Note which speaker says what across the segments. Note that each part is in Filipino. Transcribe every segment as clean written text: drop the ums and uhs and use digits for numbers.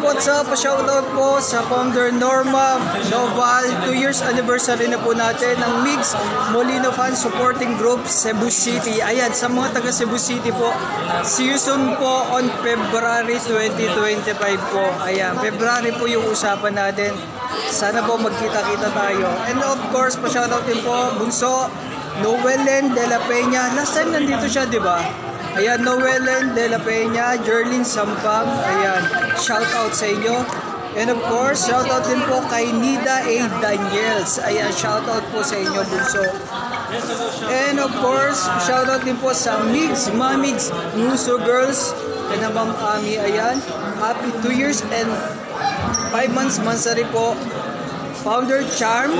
Speaker 1: what's up? Shoutout po sa founder Norma Noval. 2 years anniversary na po natin ng Migs Molino Fan Supporting Group Cebu City. Ayan, sa mga taga Cebu City po, see you soon po on February 2025 po. Ayan, February po yung usapan natin. Sana po magkita-kita tayo. And of course, pa-shoutout din po Bunso Noelen De La Peña. Last time nandito siya, di ba? Ayan, Noelen De La Peña, Jerlyn Sampang, ayan, shout out sa inyo. And of course, shout out din po kay Nida A. Daniels. Ayan, shout out po sa inyo, Bunso. And of course, shout out din po sa Migs, Mamigs, Muso Girls, and Ma'am Ami, ayan. Happy 2 years and 5 months mansari po. Founder Charm,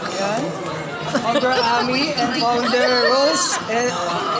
Speaker 1: ayan. Founder Ami and Founder Rose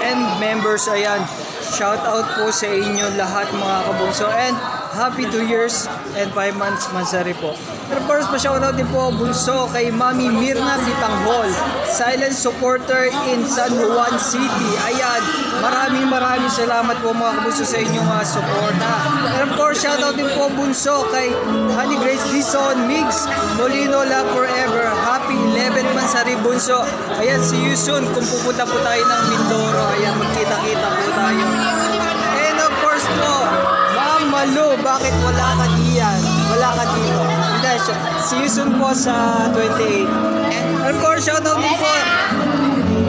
Speaker 1: and members, ayan, shout out po sa inyo lahat mga kabunso, and happy 2 years and 5 months mansari po. And of course, pa-shout out din po Bunso kay Mami Mirna Bitanghol, silent supporter in San Juan City. Ayan, maraming salamat po mga kabunso sa inyong suporta. And of course, shout out din po Bunso kay Honey Grace Dizon, Migs Molino Love Forever. Happy 11th mansari Bunso. Ayan, see you soon kung pupunta po tayo ng Mindoro. Ayan, magkita-kita po tayo. And of course po, Ma'am Malu, bakit wala ka diyan? Wala ka dito. See you soon po sa 28. And of course, shout out din po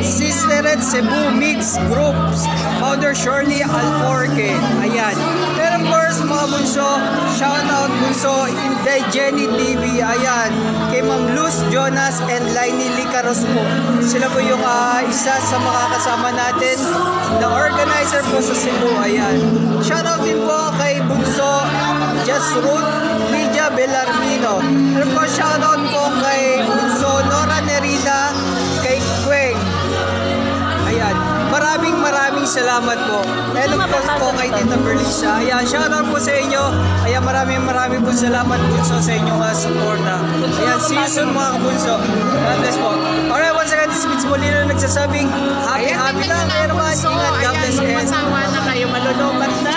Speaker 1: Sister Cebu Mix Groups, Founder Shirley Alforque. Ayan. And of course, mga bunso, shout out bunso Inday Jenny TV. Ayan. Kay Ma'am Luz Jonas and Lainey Licaros po. Sila po yung isa sa makakasama natin na organizer po sa Cebu. Ayan. Shout out din po kay bunso Just Ruth Lydia Bellarmino. And of course, shout out po kay bunso Nora Nerida, kay Kweng. Ayan, maraming salamat po. And of course po kay Tita Berlisa. Ayan, shoutout po sa inyo. Ayan, maraming po salamat bunso sa inyong suporta. Ayan, see you soon mga kabunso. God bless po. Alright, once again, this is Migs Molino nagsasabing happy lang. Ayan naman, ingat, God bless.
Speaker 2: Ayan, masawa na kayo, malulubat na.